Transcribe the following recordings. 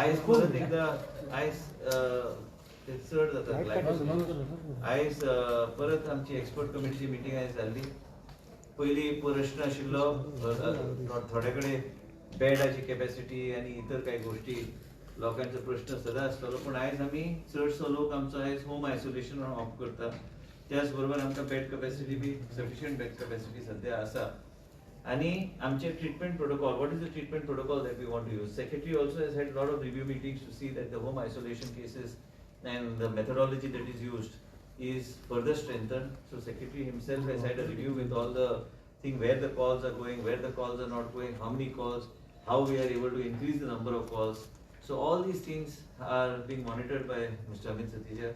आयज परत एकदा आयज ते चड जाता आयज परत आमची एक्सपर्ट कमिटीची मिटींग आयज जाल्ली. पयली प्रश्न आशिल्लो थोडे कडेन बेडाची कॅपॅसिटी आनी इतर काही गोष्टी लोकांचो प्रश्न सदां आसतलो, पूण आयज आमी चडसो लोक आमचो आयज होम आयसोलेशन ऑप्ट करता. त्याच बरोबर आमकां bed capacity B sufficient bed capacity सद्या आसा. आणि आमचे treatment protocol, what is the treatment protocol that we want to use? Secretary also has had a lot of review meetings to see that the home isolation cases and the methodology that is used is further strengthened. So Secretary himself has had a review with all the thing, where the calls are going, where the calls are not going, how many calls, how we are able to increase the number of calls. So all these things are being monitored by Mr. Amit Satija.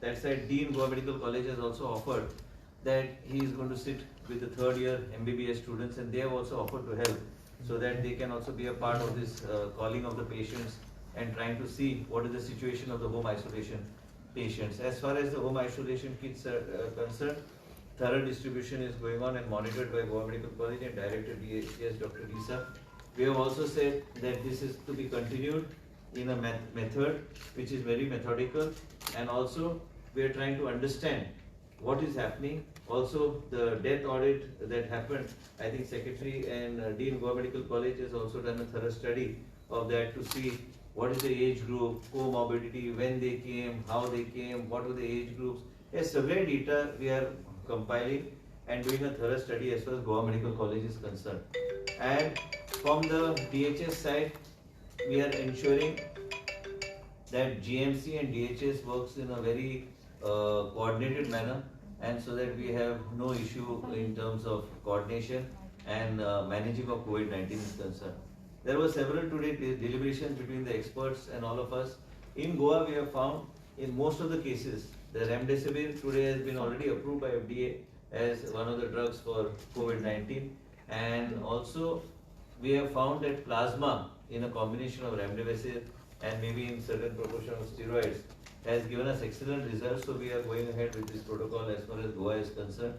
That side, Dean Goa Medical College has also offered that he is going to sit with the third year MBBS students, and they have also offered to help so that they can also be a part of this calling of the patients and trying to see what is the situation of the home isolation patients. As far as the home isolation kits are concerned, thorough distribution is going on and monitored by Goa Medical College and Director DHS Dr. Lisa. We have also said that this is to be continued in a method which is very methodical, and also we are trying to understand what is happening. Also, the death audit that happened, I think Secretary and Dean Goa Medical College has also done a thorough study of that to see what is the age group, comorbidity, when they came, how they came, what were the age groups. Yes, several data we are compiling and doing a thorough study as far as Goa Medical College is concerned. And from the DHS side, we are ensuring that GMC and DHS works in a very coordinated manner, and so that we have no issue in terms of coordination and managing of COVID-19 is concerned. There were several today deliberations between the experts and all of us. In Goa, we have found in most of the cases, the remdesivir today has been already approved by FDA as one of the drugs for COVID-19, and also we have found that plasma in a combination of remdesivir and maybe in certain proportion of steroids has given us excellent results. So we are going ahead with this protocol as far as Goa is concerned.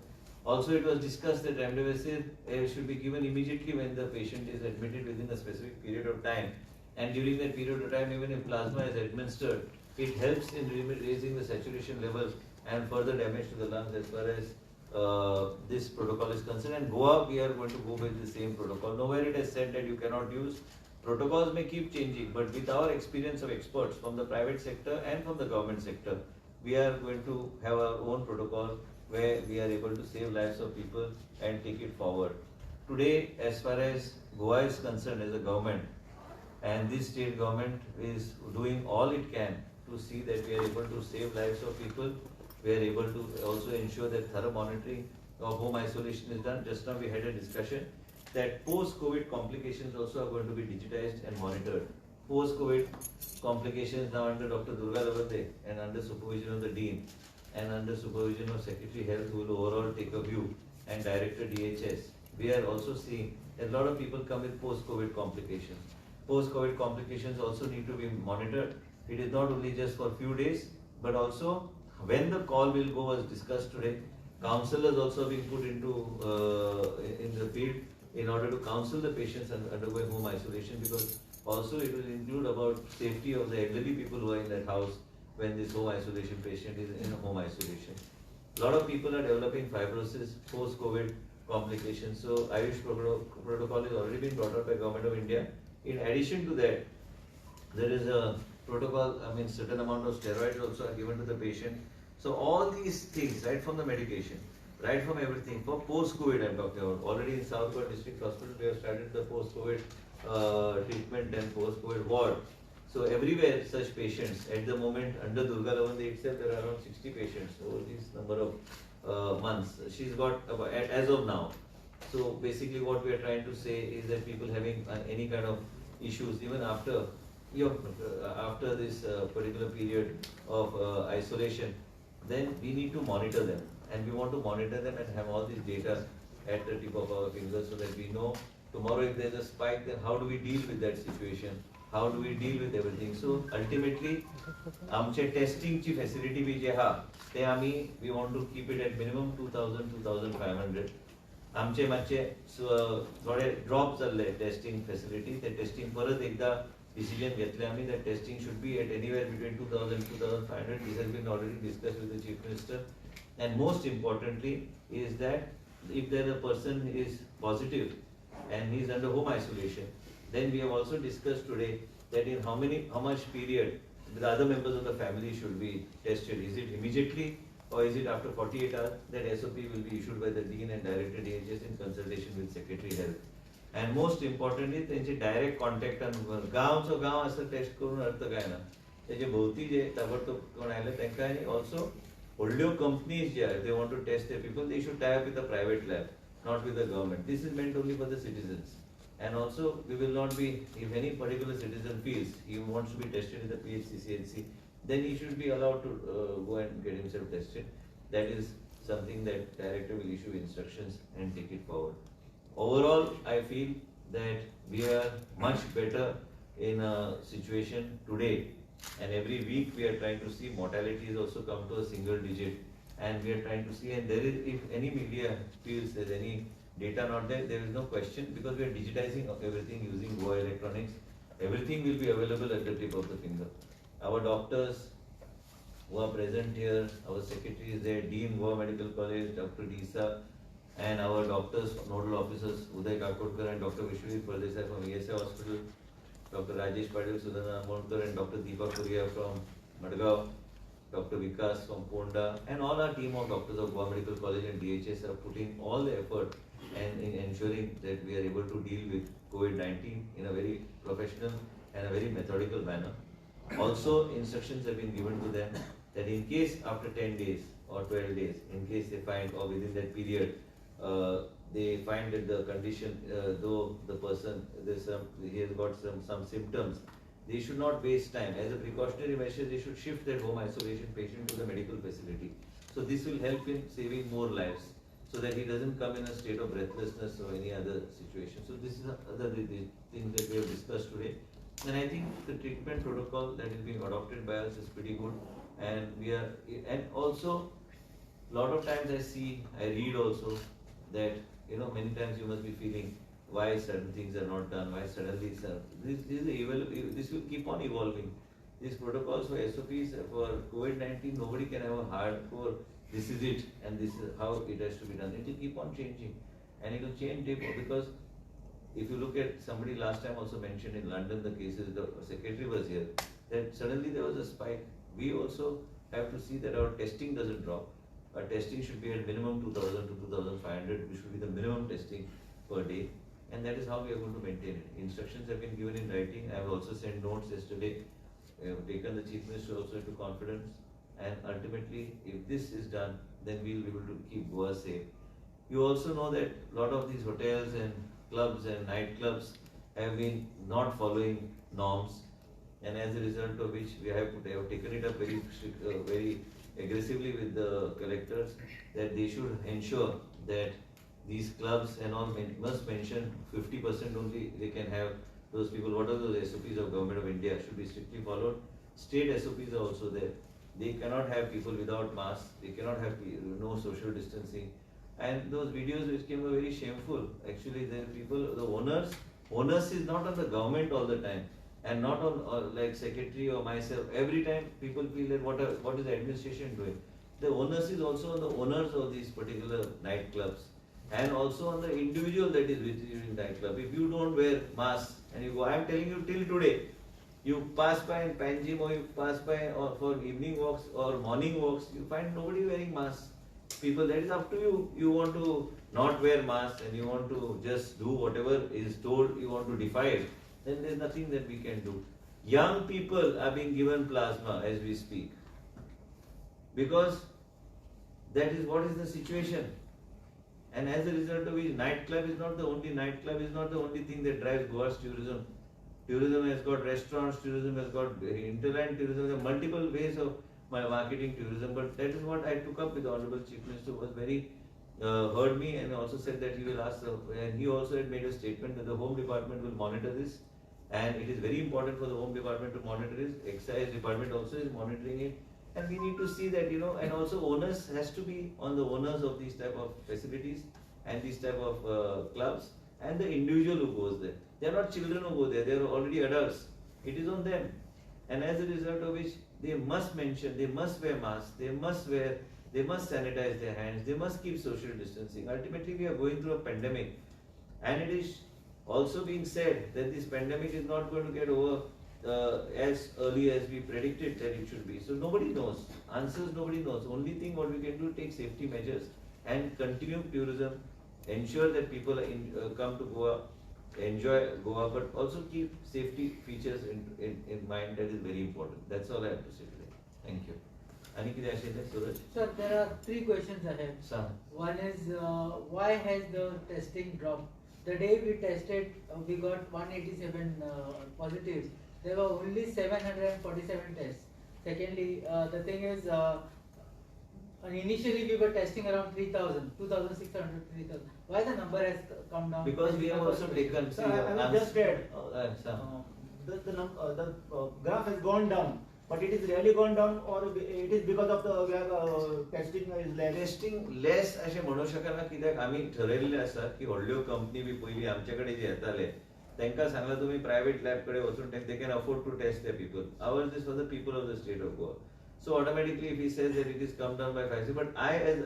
Also, it was discussed that remdesivir should be given immediately when the patient is admitted within a specific period of time, and during that period of time, even if plasma is administered, it helps in raising the saturation levels and further damage to the lungs as far as this protocol is concerned. And Goa, we are going to go with the same protocol. Nowhere it has said that you cannot use. Protocols may keep changing, but with our experience of experts from the private sector and from the government sector, we are going to have our own protocol where we are able to save lives of people and take it forward. Today, as far as Goa is concerned as a government, and this state government is doing all it can to see that we are able to save lives of people. We are able to also ensure that thorough monitoring of home isolation is done. Just now we had a discussion that post-COVID complications also are going to be digitized and monitored. Post-COVID complications now under Dr. Durga Lavade and under supervision of the Dean and under supervision of Secretary Health, who will overall take a view, and Director DHS. We are also seeing a lot of people come with post-COVID complications. Post-COVID complications also need to be monitored. It is not only just for a few days, but also when the call will go was discussed today. Counselors also being put into in the field in order to counsel the patients undergoing home isolation, because also it will include about safety of the elderly people who are in that house when this home isolation patient is in home isolation. A lot of people are developing fibrosis, post-COVID complications. So Ayush protocol is already been brought up by Government of India. In addition to that, there is a protocol, certain amount of steroids also are given to the patient. So all these things, right from the medication, right from everything, for post-COVID I'm talking about. Already in South Goa District Hospital, we have started the post-COVID treatment and post-COVID ward. So everywhere such patients, at the moment under Durga Lavande itself, there are around 60 patients over this number of months. She's got, as of now. So basically what we are trying to say is that people having any kind of issues, even after after this particular period of isolation, then we need to monitor them, and we want to monitor them and have all this data at the tip of our fingers so that we know tomorrow if there's a spike, then how do we deal with that situation, how do we deal with everything. So ultimately आमचे testing ची facility भी जे हा ते आम्ही we want to keep it at minimum 2,000-2,500. आमचे मातशे थोडे drop जाल्ले टेस्टिंग फॅसिलिटी, ते टेस्टिंग परत एकदा decision घेतले आम्ही that testing should be at anywhere between 2000 2500. This has been already discussed with the Chief Minister. And most importantly is that if there a person is positive and he is under home isolation, then we have also discussed today that in how much period the other members of the family should be tested. Is it immediately or is it after 48 hours? That SOP will be issued by the Dean and Director DHS in consultation with Secretary Health. And most importantly, त्यांचे direct contact गांवचो गांव असं test करून अर्थ काय ना त्याचे भोवती जे ताबडतोब कोण आयले तांकां आनी ऑल्सो व्हडल्यो कंपनीज जे are they want to test the people they should tie up with the private lab not with the government this is meant only for the citizens and also we will not be if any particular citizen feels he wants to be tested in the PHCCNC then he should be allowed to go and get himself tested. That is something that director will issue instructions and take it forward. Overall, I feel that we are much better in a situation today, and every week we are trying to see mortality has also come to a single digit, and we are trying to see, and there is, if any media feels there's any data not there, there is no question because we are digitizing everything using Go Electronics. Everything will be available at the tip of the finger. Our doctors who are present here, our secretary is there, Dean Goa Medical College, Dr. Disa, and our doctors, nodal officers, Uday Kakodkar and Dr. Vishwajit Pardesai from ESI Hospital, Dr. Rajesh Patil, Sudhana Amolkar and Dr. Deepa Kuria from Madgaon, Dr. Vikas from Ponda, and all our team of doctors of Goa Medical College and DHS are putting all the effort and in ensuring that we are able to deal with COVID-19 in a very professional and a very methodical manner. Also, instructions have been given to them that in case after 10 days or 12 days, in case they find or within that period, they find that the condition, though the person he has got some symptoms, they should not waste time. As a precautionary measure, they should shift their home isolation patient to the medical facility. So this will help in saving more lives, so that he doesn't come in a state of breathlessness or any other situation. So this is other the things that we have discussed today. And I think the treatment protocol that is being adopted by us is pretty good. And we are, and also, lot of times I read also that, many times you must be feeling why certain things are not done, why suddenly, this will keep on evolving. These protocols for SOPs for COVID-19, nobody can have a hardcore, this is it, and this is how it has to be done. It will keep on changing, and it will change because if you look at somebody last time also mentioned in London the cases, the secretary was here, that suddenly there was a spike. We also have to see that our testing doesn't drop. Our testing should be at minimum 2,000 to 2,500, which should be the minimum testing per day, and that is how we are going to maintain it. Instructions have been given in writing. I have also sent notes yesterday. We have taken the Chief Minister also into confidence, and ultimately, if this is done, then we will be able to keep Goa safe. You also know that a lot of these hotels and clubs and nightclubs have been not following norms, and as a result of which they have taken it up very aggressively with the collectors that they should ensure that these clubs and all must mention 50% only they can have those people. What are those SOPs of Government of India should be strictly followed. State SOPs are also there. They cannot have people without masks. They cannot have no social distancing. And those videos which came were very shameful. Actually, there are people, the onus is not on the government all the time, and not on like secretary or myself. Every time people feel that what is the administration doing? The onus is also on the owners of these particular nightclubs, and also on the individual that is visiting nightclub. If you don't wear masks and you go, I am telling you till today, you pass by in Panjim or you pass by or for evening walks or morning walks, you find nobody wearing masks. People, that is up to you. You want to not wear masks and you want to just do whatever is told, you want to defy it, then there is nothing that we can do. Young people are being given plasma as we speak, because that is what is the situation. And as a result of which, nightclub is not the only thing that drives Goa's tourism. Tourism has got restaurants, tourism has got hinterland tourism, there are multiple ways of marketing tourism, but that is what I took up with the Honorable Chief Minister, who was very heard me and also said that he will ask, and he also had made a statement that the Home Department will monitor this, and it is very important for the Home Department to monitor this. Excise Department also is monitoring it, and we need to see that, and also onus has to be on the owners of these type of facilities and these type of clubs, and the individual who goes there. They are not children who go there, they are already adults. It is on them. And as a result of which they must mention, they must wear masks, they must sanitize their hands, they must keep social distancing. Ultimately, we are going through a pandemic, and it is also being said that this pandemic is not going to get over as early as we predicted that it should be. So nobody knows. Answers nobody knows. Only thing what we can do, take safety measures and continue tourism, ensure that people come to Goa, enjoy Goa, but also keep safety features in mind. That is very important. That's all I have to say today. Thank you. Suraj? Sir, there are 3 questions I have. Sam. One is, why has the testing dropped? The day we tested, we got 187 positives. There were only 747 tests. Secondly, the thing is, initially we were testing around 3,000, 2,600, 3,000. Why the number has come down? Because we have also taken. Sir, I will just add, the graph has gone down, but it is really gone down, or it is because of the testing is less. Testing less अशें म्हणू शकना, कित्याक आमी ठरयल्लें आसा की व्हडल्यो company B पयलीं आमचे कडेन जे येताले तांकां सांगलां तुमी प्रायवेट लॅब कडेन वचून they can afford to test the people. Our this for the people of the state of Goa. So automatically, if he says that it is come down by 5, but I, as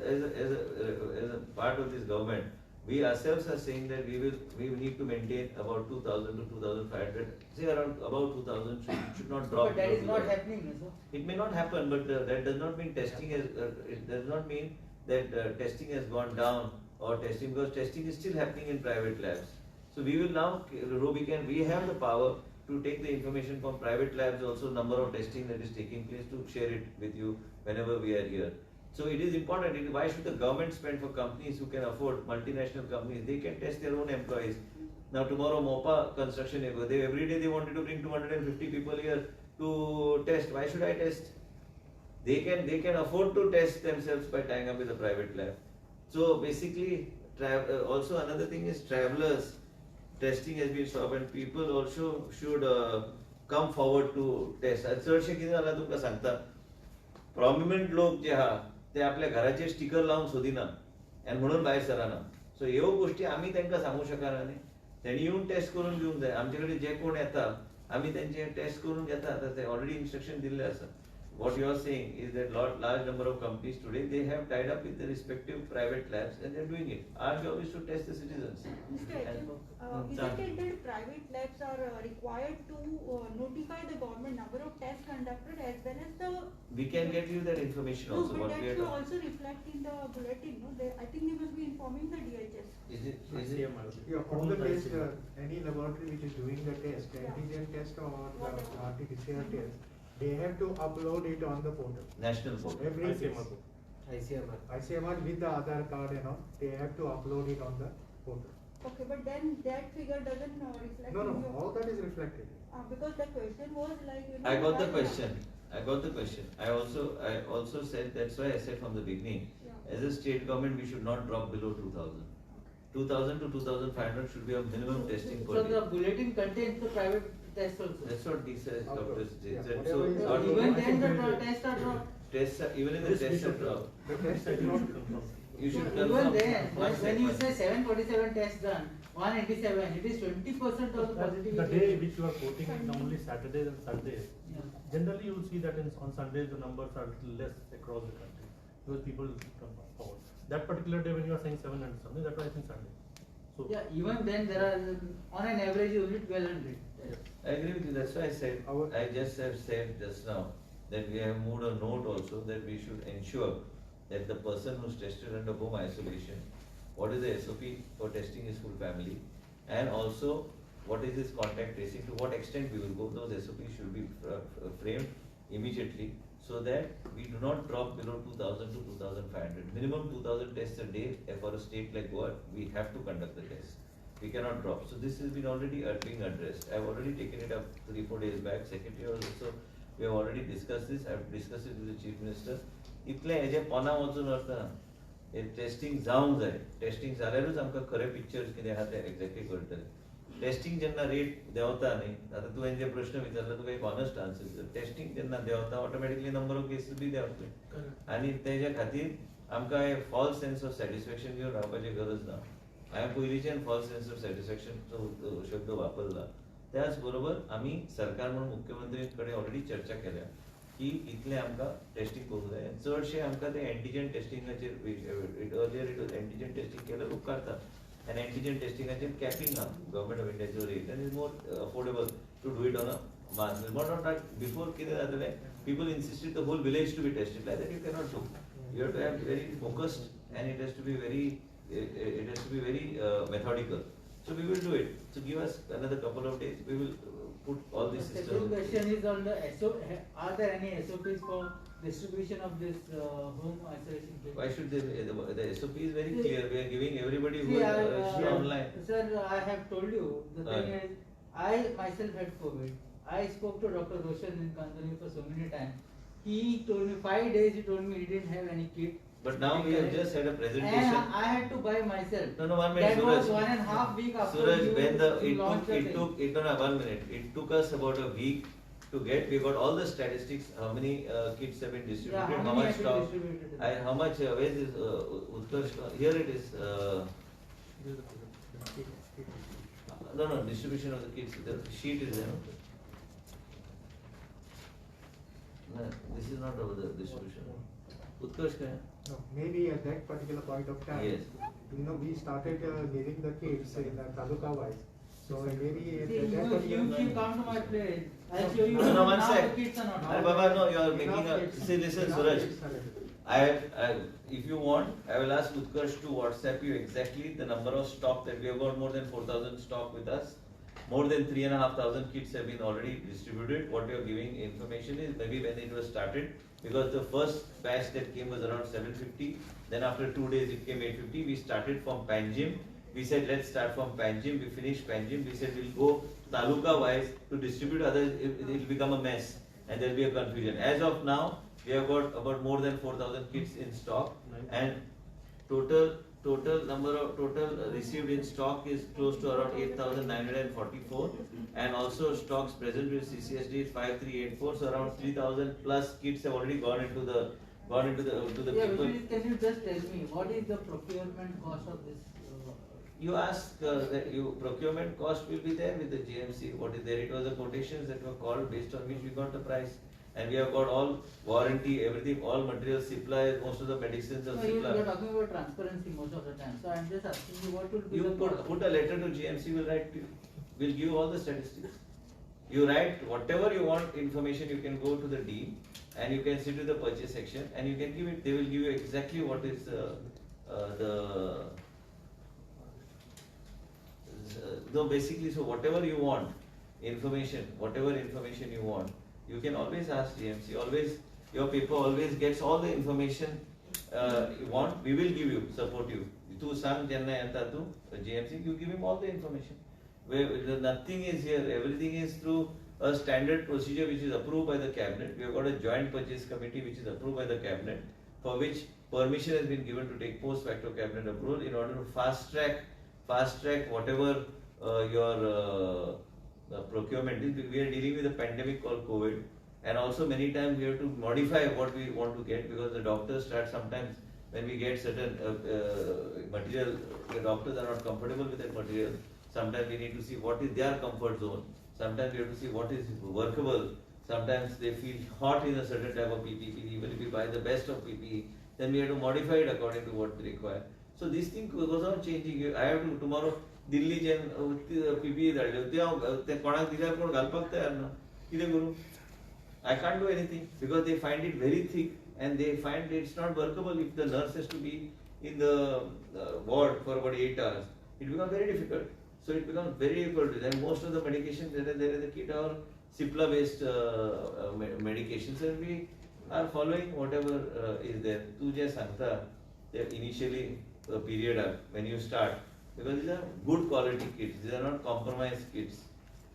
a part of this government, we ourselves are saying that we need to maintain about 2,000 to 2,500, say around about 2,000 should not drop. But that is not happening, sir. It may not happen, but that does not mean testing has. It does not mean that testing has gone down or testing, because testing is still happening in private labs. So we will now, we have the power to take the information from private labs, also number of testing that is taking place, to share it with you whenever we are here. So it is important. Why should the government spend for companies who can afford, multinational companies? They can test their own employees. Now tomorrow Mopa construction, every day they wanted to bring 250 people here to test. Why should I test? They can afford to test themselves by tying up with a private lab. So basically, also another thing is travelers. Testing has been stopped, and people also should come forward to test. चडशे कितें जालां तुमकां सांगता, prominent लोक जे आहा ते आपल्या घराचेर स्टिकर लावन सोदिना आनी म्हणून भायर सराना. सो ह्यो गोश्टी आमी तांकां सांगू शकना न्ही. तेणी येवन टेस्ट करून घेवंक जाय. आमचे कडेन जे कोण येता आमी तेंचे टेस्ट करून घेता. आतां ते ऑलरेडी इन्स्ट्रक्शन दिल्ले आसा. What you are saying is that large number of companies today, they have tied up with the respective private labs and they are doing it. Our job is to test the citizens. Mr. Ajay, isn't it that private labs are required to notify the government number of tests conducted as well as the... We can get you that information also. No, but what we that are should also reflect in the bulletin. No? I think they must be informing the DHS. Is it Yeah, on the test, any laboratory which is doing the test, antigen test or the RT-PCR test, they have to upload it on the portal. national portal? Every ICMR. ICMR with the Aadhaar card and all, they have to upload it on the portal. Okay, but then that figure doesn't reflect No, in your... all that is reflected. Because the question was like, you know... I got the why- question. I also said, that's why I said from the beginning, Yeah. as a state government, we should not drop below 2,000. 2,000 to 2,500 should be a minimum testing per So day. the bulletin contains the private test also. That's what he says, Dr. Yeah, said. whatever So, is- not Even only- then the tests are dropped. tests, even in the This we tests are should dropped. The test is not confirmed. You should Even confirm. then, One when you second. say 747 tests done, 187, it is 20% of the positivity. The day which you are quoting is only Saturdays and Sundays. Yeah. Generally, you will see that on Sundays the numbers are little less across the country because people come forward. That particular day when you are saying 700 something, that was I think Sunday. So Yeah, even then there are, on an average, only 1,200. I agree with you, that's why I said, I just have said just now that we have moved a note also that we should ensure that the person who's tested under home isolation, what is the SOP for testing his full family, and also what is his contact tracing, to what extent we will go, those SOPs should be framed immediately so that we do not drop below 2,000 to 2,500. Minimum 2,000 tests a day for a state like Goa, we have to conduct the tests. We cannot drop. So this has been already being addressed. I have already taken it up 3-4 days back. Secretary also, we have already discussed this. I have discussed it with the Chief Minister. इतले हेजे पोना वचून अर्थ ना. Testing जावंक जाय. Testing जाल्यारूच आमकां खरे pictures कितें आहा ते एक्झॅक्टली कळटले. टेस्टिंग जेन्ना रेट देंवता न्ही, आतां तुवें जे प्रश्न विचारला तुका एक ऑनस्ट आन्सर. टेस्टिंग जेन्ना देंवता ऑटोमॅटिकली नंबर ऑफ केसीस बी देंवतले. आनी तेज्या खातीर आमकां हे फॉल्स सेन्स ऑफ सॅटिस्फॅक्शन घेवन रावपाची गरज ना. हांवें पयलींच्यान फॉल्स सेन्स ऑफ सॅटिस्फॅक्शनचो शब्द वापरला. त्याचबरोबर आम्ही सरकार म्हणून मुख्यमंत्र्यांकडे ऑलरेडी चर्चा केल्या की इथले आमकां टेस्टिंग करूंक जाय चडशे आमकां ते antigen टेस्टिंगाचेर earlier it was antigen testing केल्यार उपकारता आनी एंटीजन टेस्टिंगाचेर कॅपिंग आहा गव्हर्मेंट ऑफ इंडियाचो रेट आनी is more affordable to do it on a mass but not that before कितें जातालें people इन्सिस्टेड the whole village to be tested like that you cannot do you have to have very focused and it has to be very methodical. So we will do it. So give us another couple of days. We will put all this The system. second question is on the are there any SOPs for distribution of this home isolation kit? Why should the SOP is very clear. We are giving everybody who See, is online. Sir, I have told you, the thing is, I myself had COVID. I spoke to Dr. Roshan in Kanjani for so many times. He told me 5 days, he told me he didn't have any kit. But now we have just had a presentation. And I had to buy myself. No, 1 minute, That was Suraj. 1.5 week after Suraj, you when launched the thing. no, 1 minute. It took us about a week to get. We got all the statistics. How many kits have been distributed? Yeah, how how many much have been stock? distributed? How much? Where is this? Utkarsh? Here it is. No, distribution of the kits. The sheet is there. No, this is not about the distribution. Utkarsh, can No, maybe at that particular point of time. Yes. You know, we started giving the kits in taluka wise. So maybe at See, that you particular come to my place. I'll show you. No, one now sec. the kids are not. Arey Baba, no, you are Enough making a. kits. See, listen, Enough Suraj. kits are available. If you want, I will ask Utkarsh to WhatsApp you exactly the number of stock that we have got more than 4,000 stock with us. More than 3,500 kits have been already distributed. What you are giving information is maybe when it was started, because the first batch that came was around 750. Then after 2 days it came 850. We started from Panjim. We said let's start from Panjim. We finished Panjim. We said we'll go taluka wise to distribute. Otherwise it will become a mess and there will be a confusion. As of now, we have got about more than 4,000 kits in stock, and total number of received in stock is close to around 8,944, and also stocks present with CCSD is 5,384. So around 3,000 plus kits have already gone into the to the Yeah, people. but can you just tell me what is the procurement cost of this? You ask that procurement cost will be there with the GMC. What is there? It was the quotations that were called based on which we got the price. And we have got all warranty, everything, all materials, supplies, most of the medicines are No, you are supplied. talking about transparency most of the time. So I'm just asking you what will be You the cost? put a letter to GMC, will write to you. We'll give you all the statistics. You write whatever you want information, you can go to the dean and you can sit with the purchase section and you can give it, they will give you exactly what is basically, so whatever you want, whatever information you want, you can always ask GMC, always, your paper always gets all the information you want, we will give you, support you. To sang Janna Yanta to GMC, you give him all the information. Where nothing is here, everything is through a standard procedure which is approved by the cabinet. We have got a joint purchase committee which is approved by the cabinet, for which permission has been given to take post facto cabinet approval in order to fast track whatever your procurement is. We are dealing with a pandemic called COVID, and also many times we have to modify what we want to get, because the doctors start sometimes when we get certain material, the doctors are not comfortable with that material. Sometimes we need to see what is their comfort zone. Sometimes we have to see what is workable. Sometimes they feel hot in a certain type of PPE. Even if we buy the best of PPE, then we have to modify it according to what they require. So this thing goes on changing. I have to tomorrow Delhi jen PPE धाडले ते कोणाक दिल्यार कोण घालपाक तयार ना कितें करूं? I can't do anything because they find it very thick and they find it's not workable if the nurse has to be in the ward for about 8 hours. It becomes very difficult. So it becomes very difficult. Then most of the medications that are there in the kit are Cipla based medications, and we are following whatever is there. Tu je sangta initially period when you start, because these are good quality kits. These are not compromised kits.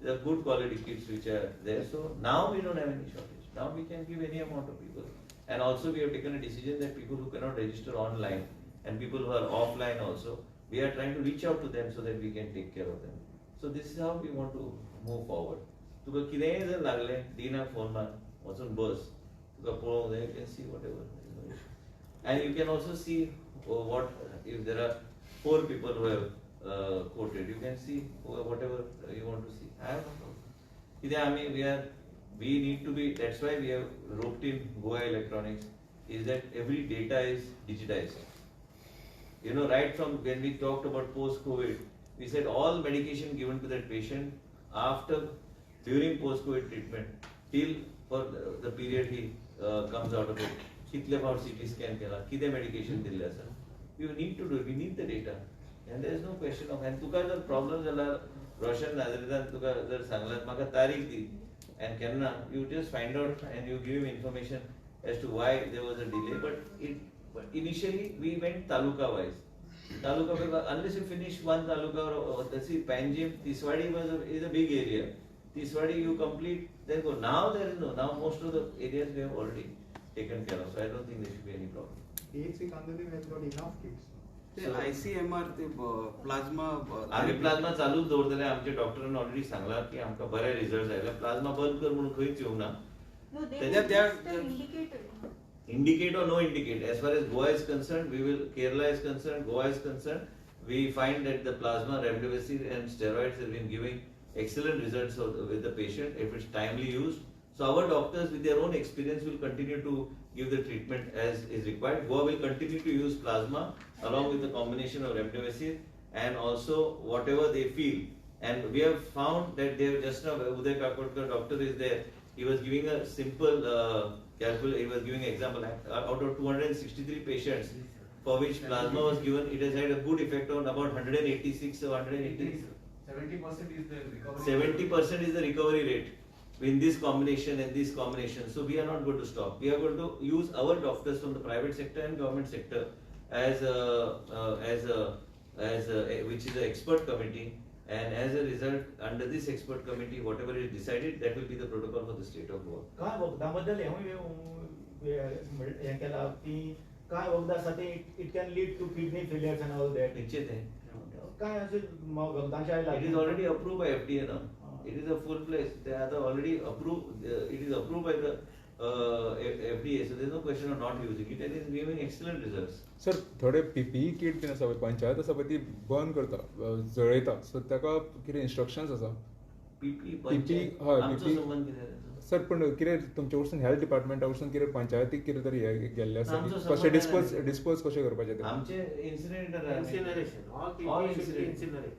These are good quality kits which are there. So now we don't have any shortage. Now we can give any amount of people. And also we have taken a decision that people who cannot register online and people who are offline also, we are trying to reach out to them so that we can take care of them. So this is how we want to move forward. तुका कितेंय जर लागलें डिनाक phone मार वचून बस तुका पळोवंक जाय, you can see whatever. And you can also see what if there are 4 people who have quoted, you can see whatever you want to see. I have no problem. We need to be, that's why we have roped in Goa Electronics, is that every data is digitized. You know, right from when we talked about post-COVID, we said all medication given to that patient during post-COVID treatment, till for the period he comes out of it, कितले फावट CT scan केला, किती medication दिले आसा. We need to do it, we need the data. And there is no question of, and तुका जर problem जाला, Roshan Nazaridan तुका जर सांगलात, म्हाका तारीख दी, and केन्ना, you just find out and you give him information as to why there was a delay, but initially we went taluka wise. Unless you finish one taluka or see Panjim, Tiswadi is a big area. Tiswadi you complete, then go. Now there is no, now most of the areas we have already taken care of, so I don't think there should be any problem. PHC Kanduri has got enough kits. ते ICMR ते plasma आम्ही plasma चालूच दवरतले आमच्या डॉक्टरांनी already Sangla की आमकां बरे रिझल्ट आयला प्लाझ्मा बंद कर म्हणून खंयच येवंक ना No, they They- will they are- test the indicator. indicate or no indicate. As far as Goa is concerned, Kerala is concerned, Goa is concerned, we find that the plasma, remdesivir and steroids have been giving excellent results with the patient if it's timely used. So our doctors with their own experience will continue to give the treatment as is required. Goa will continue to use plasma along with the combination of remdesivir and also whatever they feel. And we have found that they have just now, Uday Kakodkar doctor is there. He was giving a simple he was giving an example out of 263 patients for which plasma was given, it has had a good effect on about 186 or 180. 70% is the recovery. 70% is the recovery rate in this combination and this combination. So we are not going to stop. We are going to use our doctors from the private sector and government sector as which is an expert committee. And as a result, under this expert committee, whatever is decided, that will be the protocol for the state of Goa. काय वखदांबद्दल हे केला की काय वखदां आसा ते it can lead to kidney failures and all that निश्चित है. काय असे वखदांचे आयला It is already approved by FDA now. It is a full-fledged. They are already approved. It is approved by the FDA. So there is no question of not using it. And it is giving excellent results. Sir थोडे PPE kit been आसा पळय पंचायत आसा पळय ती बंद करता जळयता सो ताका कितें इंस्ट्रक्शन्स आसा PP हय, आमचो PP. संबंध कितें ताचो? सर पूण कितें तुमचे कडसून हेल्थ डिपार्टमेंटा कडसून कितें पंचायतीक कितें तरी हे गेल्ले आसा आमचो की कशें संबंध नाही. डिस्पोज कशें करपाचें ते आमचे incident incineration. All All people should be incinerated. incinerated.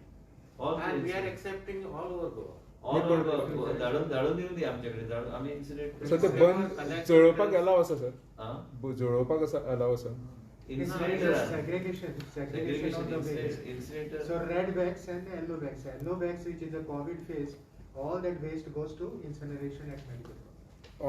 All And we are incinerated. accepting all over Goa. धाडून दिवन दी आमच्याकडे आम्ही इन्सिडेंट सर ते बंद जळोवपाक अलाव आसा सर जळोवपाक अलाव आसा इन्सिडेंटर Segregation of the waste. इन्सिडेंटर So red bags and yellow bags. Yellow bags, which is the COVID phase, all that waste goes to incineration at medical.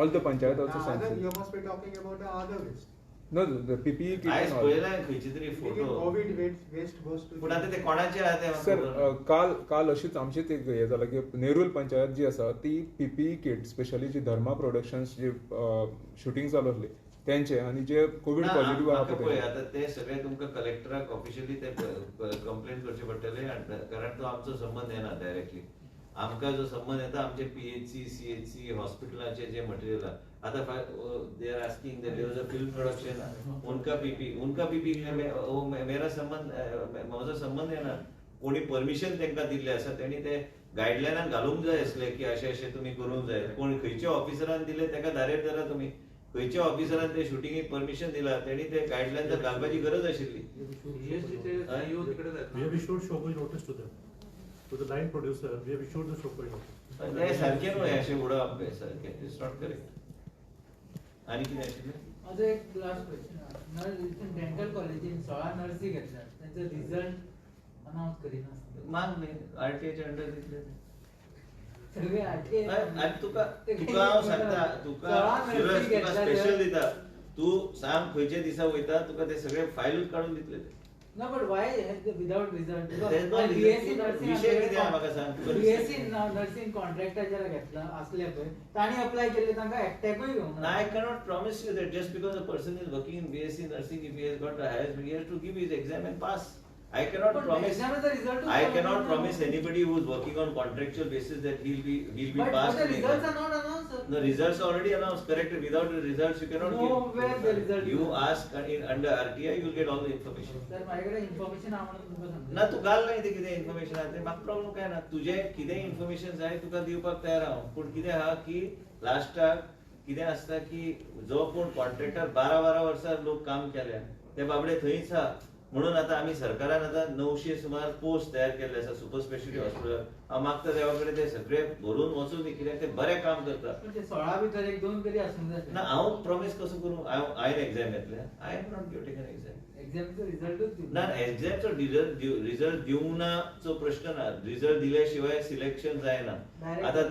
All the panchayat Now, also other, sense you must be talking about the other waste. Know the PPE आयज kit पळयला खंयची तरी Again, photo COVID waste goes to. पूण आता ते कोणाचे आहा ते सर म्हाका खबर ना. काल अशीच आमचीच एक हे जाला की नेरूल पंचायत जी आसा ती PPE किट स्पेशली जी धर्मा प्रोडक्शन्स जी शुटींग चालू आसली तेंचे आनी जे कोविड ना, पॉझिटिव्ह आहा म्हाका पळय पळय आता ते सगळे तुमकां कलेक्टराक ऑफिशियली ते कंप्लेंट करचे पडटले कारण तो आमचो संबंध येना डायरेक्टली आमकां जो संबंध येता आमचे PHC CHC हॉस्पिटलाचे जे मटेरियल आता they are asking that there is a film production उनका पीपी मेरा संबंध म्हजो संबंध येना कोणी परमिशन तांकां दिल्ले आसा तेणी ते गायडलायनान घालूंक जाय आसले की अशें अशें तुमी करूंक जाय कोण खंयच्या ऑफिसरान दिले ताका धारेर धरा तुमी खंयच्या ऑफिसरान ते शुटिंगेक परमिशन दिला तेणी ते गायडलायन्स घालपाची गरज आशिल्ली We have issued show-cause notice to them. To the line producer, we have issued the show-cause notice. ते सारखे न्हू अशें उडोवप सारकें इट्स नॉट करेक्ट आनी कितें आशिल्लें माझं एक last question dental college in 16 नर्सी घेतल्या त्यांचा रिझल्ट अनाउन्स करिना माग न्ही RTH अंडर दितले सगळे आठे आणि तुका हांव सांगता तुका सुरज तुका स्पेशल दिता तू सांग खंयच्या दिसा वयता तुका ते सगळे फायलूच काढून दितले ते No, but why has without result? There is no BSc result. nursing विषय कितें आहा म्हाका सांग तुका BSc nursing contractor जरा घेतला असले पळय ताणी अप्लाय केले तांका एकट्याकूय घेवंक No, I cannot promise you that just because a person is working in BSc nursing, if he has got the highest, he has to give his exam and pass. I cannot But promise. exam is the result. I cannot promise anybody who is working on contractual basis that he'll be But passed. the in results exam. are not announced. The results are already announced, correct? Without the results, you cannot Nowhere the result You is. ask under RTI, you will get all the information. Sir माझ्याकडे information आम्हाला तुमका सांगतो. ना तू घाल नाही ते कितें इन्फॉर्मेशन आहा ते म्हाका प्रॉब्लेम काय ना तुजे कितें इन्फॉर्मेशन जाय तुका दिवपाक तयार हांव पूण कितें आहा की लास्टाक कितें आसता की जो कोण कॉन्ट्रॅक्टर 12 वर्सां लोक काम केल्या ते बाबडे थंयच आहा म्हणून आता आम्ही सरकारान आता 900 सुमार पोस्ट तयार केल्ले आसा सुपर स्पेशालिटी हॉस्पिटल हांव मागता देवा कडेन ते सगळे भरून वचून कित्याक ते बरें काम करतात पण ते 16 भितर एक दोन तरी आसूंक जाय. ना हांव प्रॉमिस कसो करूं हांवें एग्जाम घेतले I have not taken exam एक्झामचो रिझल्टच दिवं. ना एक्झामचो रिझल्ट दिवंक नाचो प्रश्न ना रिझल्ट दिल्या शिवाय सिलेक्शन जायना Direct. आता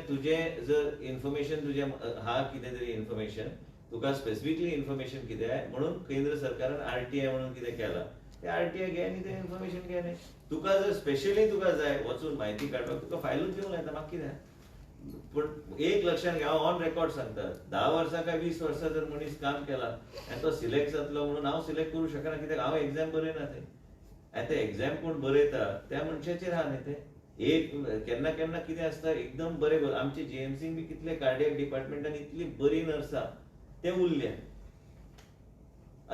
तुझे जर इन्फॉर्मेशन तुझे हा कितें तरी इन्फॉर्मेशन तुका स्पेसिफिकली इन्फॉर्मेशन कितें आहे म्हणून केंद्र सरकारान RTI म्हणून कितें केला ते RTI घे आनी ते इन्फॉर्मेशन घे न्ही तुका जर स्पेशली तुका जाय वचून म्हायती काडपाक तुका फायलूच दिवंक लायता म्हाका कितें पण एक लक्षात घे हांव ऑन रेकॉर्ड सांगता 10 वर्सां काय 20 वर्सां जर मनीस काम केला आनी तो सिलेक्ट जातलो म्हणून हांव सिलेक्ट करूं शकना कित्याक हांव एक्झाम बरयना ते आनी ते एक्झाम कोण बरयता त्या मनशाचेर आहा न्ही ते एक केन्ना केन्ना कितें आसता एकदम बरे आमचे JMCन बी कितले कार्डियक डिपार्टमेंटान इतली बरी नर्सां ते उरल्या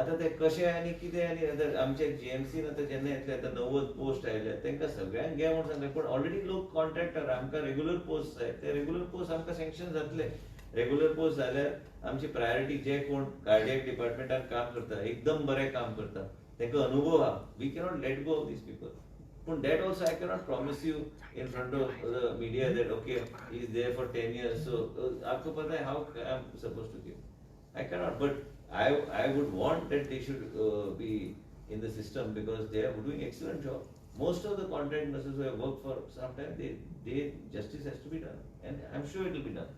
आता ते कशें आनी कितें आनी आमचे JMCन आता जेन्ना येतले आता 90 पोस्ट आयले तांकां सगळ्यांक घे म्हणून सांगले पण ऑलरेडी लोक कॉन्ट्रॅक्टर आमकां रेग्युलर पोस्ट जाय ते रेग्युलर पोस्ट आमकां सँक्शन जातले रेग्युलर पोस्ट जाल्यार आमची प्रायोरिटी जे कोण कार्डियक डिपार्टमेंटान काम करता एकदम बरें काम करता तांकां अनुभव आहा we cannot let go of these people पण that also I cannot promise you in front of the media that okay is there for 10 years so आपको पता है how I am suppose to give I cannot, but I would want that they should be in the system because they are doing excellent job. Most of the contract nurses who have worked for some time, they justice has to be done, and I'm sure it will be done.